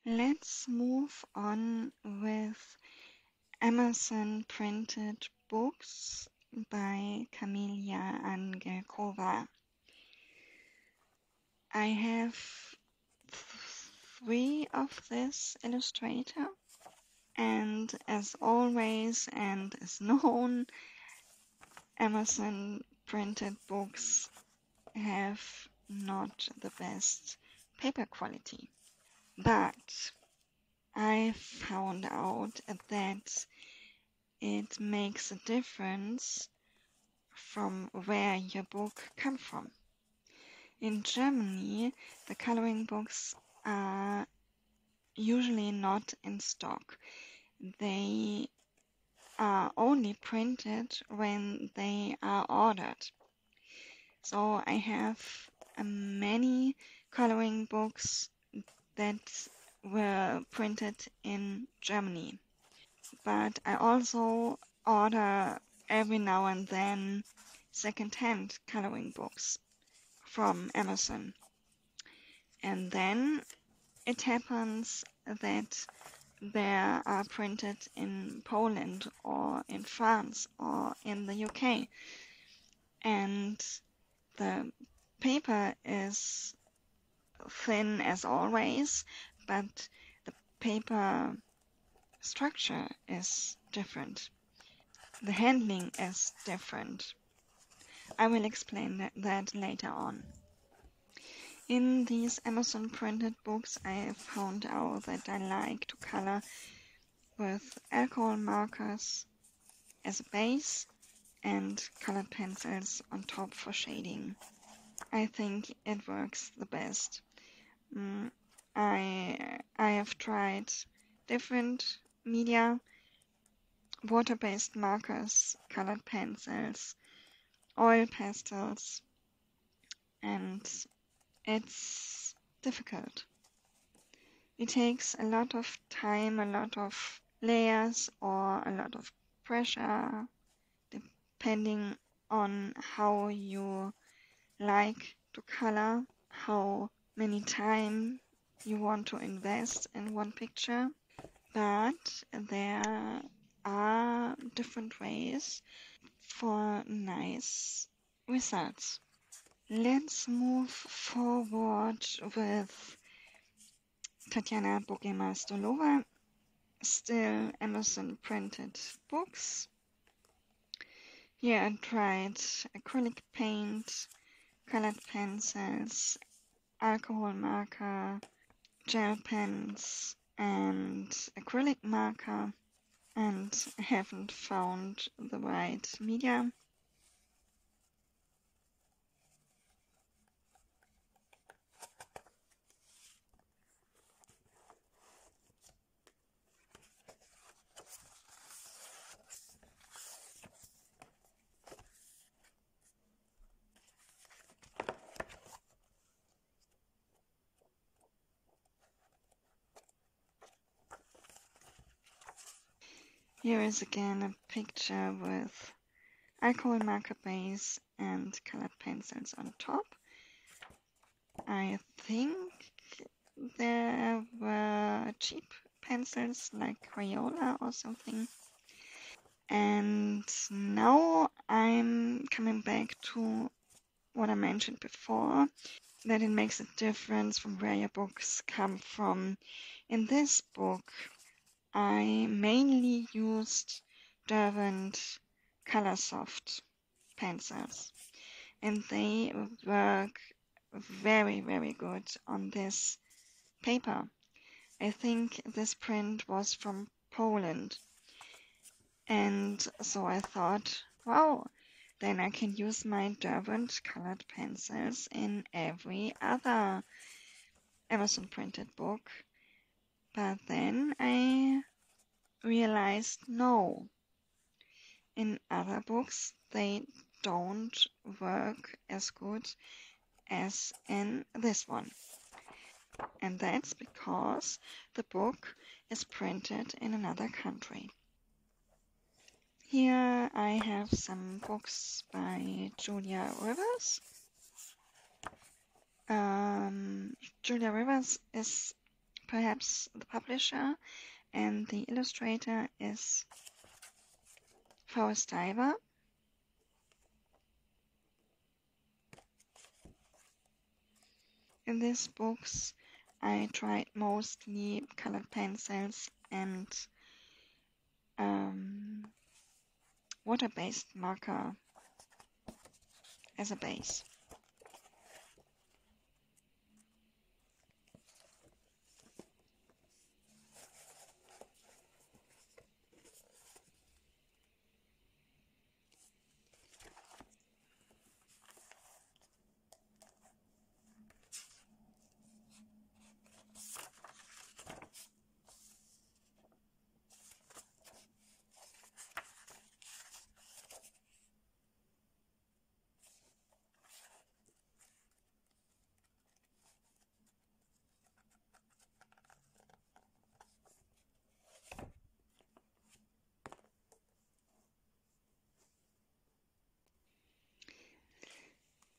Let's move on with Amazon printed books by Kameiya Angelkova. I have 3 of this illustrator, and as always and as known, Amazon printed books have not the best paper quality. But I found out that it makes a difference from where your book comes from. In Germany, the coloring books are usually not in stock. They are only printed when they are ordered. So I have many coloring books that were printed in Germany. But I also order every now and then second-hand coloring books from Amazon. And then it happens that they are printed in Poland or in France or in the UK. And the paper is thin as always, but the paper structure is different. The handling is different. I will explain that later on. In these Amazon printed books, I found out that I like to color with alcohol markers as a base and colored pencils on top for shading. I think it works the best. I have tried different media, water-based markers, colored pencils, oil pastels, and it's difficult. It takes a lot of time, a lot of layers, or a lot of pressure, depending on how you like to color, how many time you want to invest in one picture. But there are different ways for nice results. Let's move forward with Tatiana Bogema still Amazon printed books. Here I tried acrylic paint, colored pencils, alcohol marker, gel pens, and acrylic marker, and I haven't found the right media. Here is again a picture with alcohol marker base and colored pencils on top. I think there were cheap pencils like Crayola or something. And now I'm coming back to what I mentioned before, that it makes a difference from where your books come from. In this book, I mainly used Derwent Colorsoft pencils, and they work very, very good on this paper. I think this print was from Poland, and so I thought, wow, then I can use my Derwent colored pencils in every other Amazon printed book. But then I realized no, in other books they don't work as good as in this one. And that's because the book is printed in another country. Here I have some books by Julia Rivers. Julia Rivers is perhaps the publisher, and the illustrator is Forrest Diver. In these books, I tried mostly colored pencils and water-based marker as a base.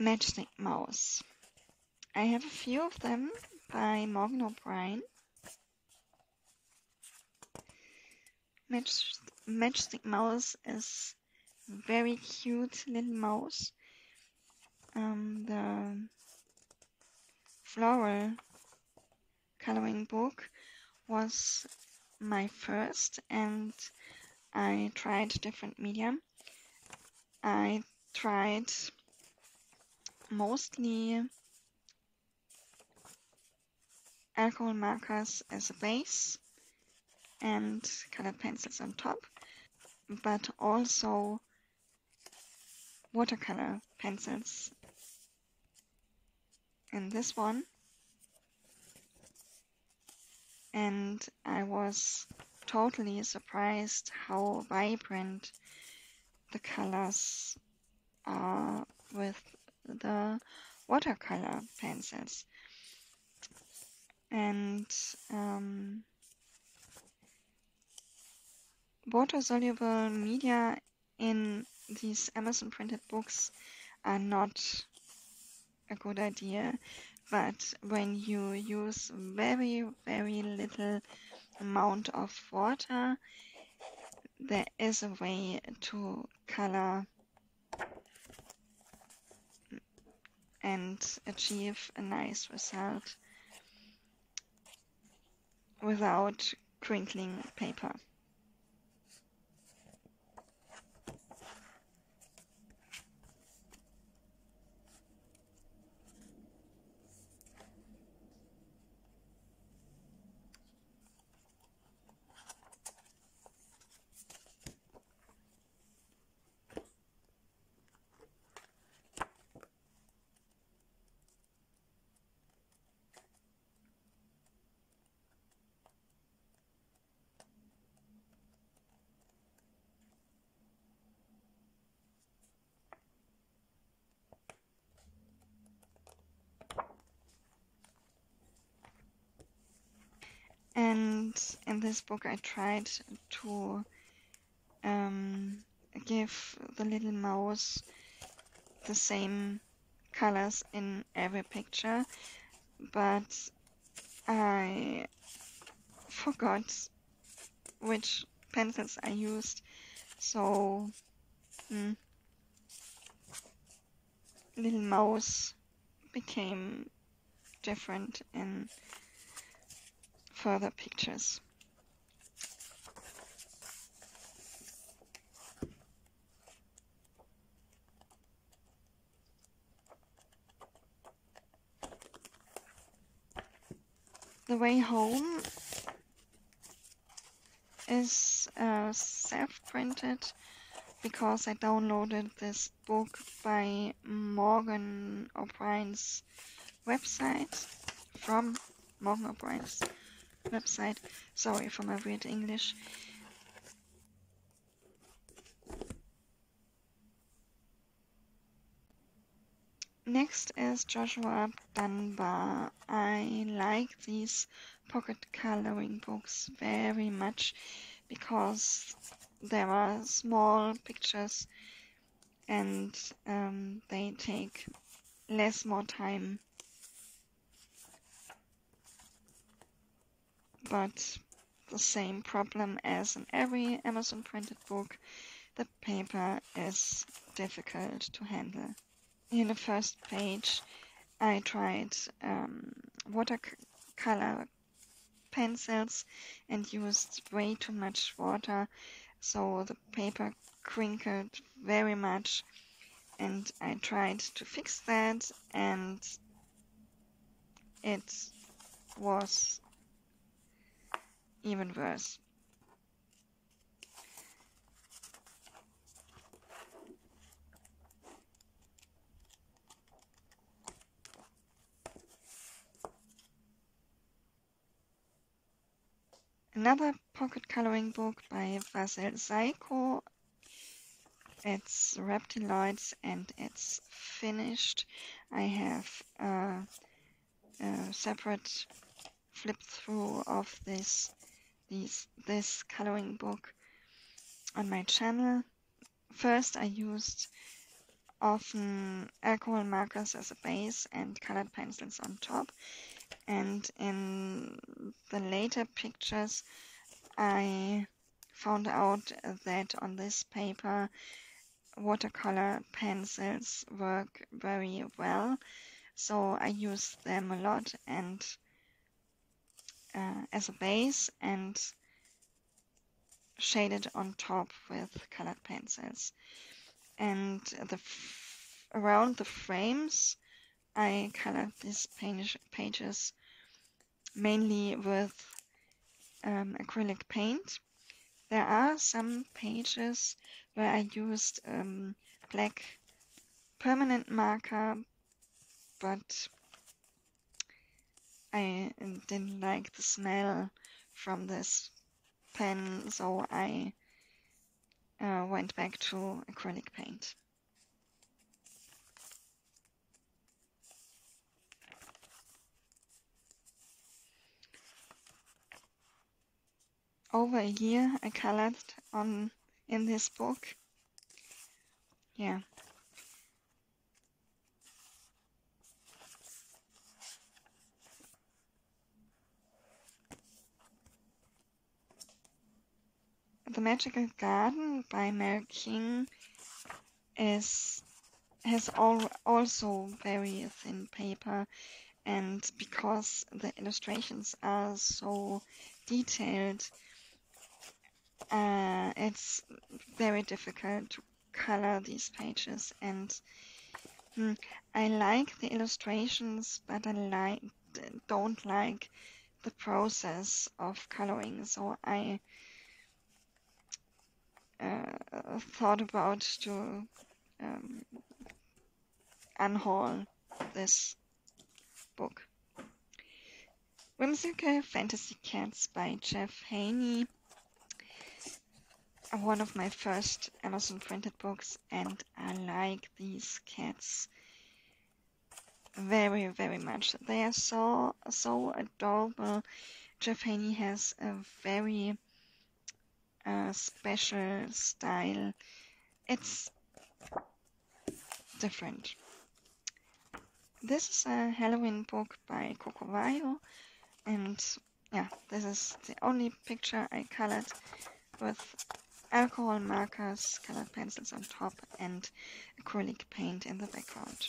Matchstick Mouse. I have a few of them by Morgan O'Brien. Matchstick Mouse is a very cute little mouse. The floral coloring book was my first, and I tried different medium. I tried mostly alcohol markers as a base and colored pencils on top, but also watercolor pencils in this one. And I was totally surprised how vibrant the colors are with the watercolor pencils. And water-soluble media in these Amazon printed books are not a good idea, but when you use very, very little amount of water, there is a way to color and achieve a nice result without crinkling paper. And in this book I tried to give the little mouse the same colors in every picture, but I forgot which pencils I used, so little mouse became different in further pictures. The Way Home is self-printed because I downloaded this book by Morgan O'Brien's website, from Morgan O'Brien's website. Sorry for my weird English. Next is Joshua Dunbar. I like these pocket coloring books very much because there are small pictures and they take more time. but the same problem as in every Amazon printed book, the paper is difficult to handle. In the first page, I tried watercolor pencils and used way too much water, so the paper crinkled very much, and I tried to fix that, and it was even worse. Another pocket coloring book by Vasil Saiko. It's reptiloids and it's finished. I have a separate flip through of this coloring book on my channel. First, I used often alcohol markers as a base and colored pencils on top, and in the later pictures I found out that on this paper watercolor pencils work very well, so I use them a lot and as a base and shaded on top with colored pencils. And around the frames I colored these pages mainly with acrylic paint. There are some pages where I used black permanent marker, but I didn't like the smell from this pen, so I went back to acrylic paint. Over a year I colored in this book. Yeah. The Magical Garden by Mel King has also very thin paper, and because the illustrations are so detailed, it's very difficult to color these pages, and I like the illustrations, but I don't like the process of coloring, so I thought about to unhaul this book. Whimsical Fantasy Cats by Jeff Haney. One of my first Amazon printed books, and I like these cats very, very much. They are so adorable. Jeff Haney has a very special style. It's different. This is a Halloween book by Kokowayo, and yeah, this is the only picture I colored with alcohol markers, colored pencils on top, and acrylic paint in the background.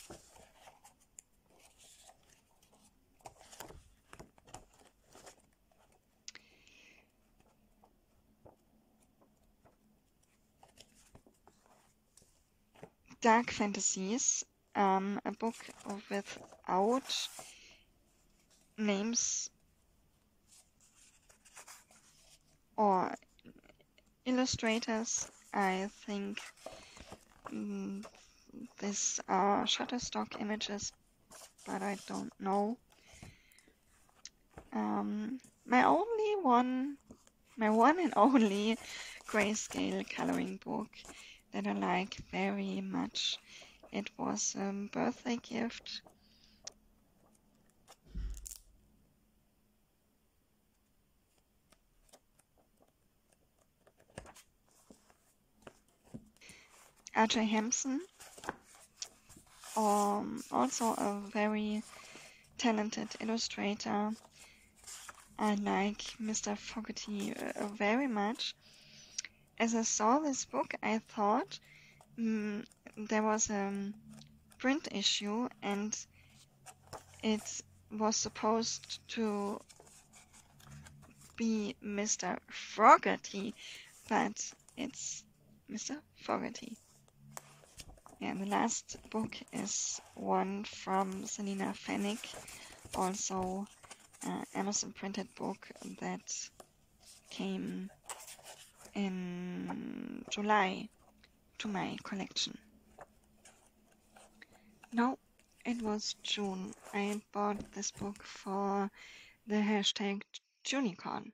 Dark Fantasies, a book without names or illustrators. I think these are Shutterstock images, but I don't know. My one and only grayscale coloring book that I like very much. It was a birthday gift. R.J. Hampson, also a very talented illustrator. I like Mr. Fogarty very much. As I saw this book, I thought there was a print issue and it was supposed to be Mr. Fogarty, but it's Mr. Fogarty. And the last book is one from Selina Fennick, also an Amazon printed book that came in July to my collection. No, it was June. I bought this book for the hashtag Junicon.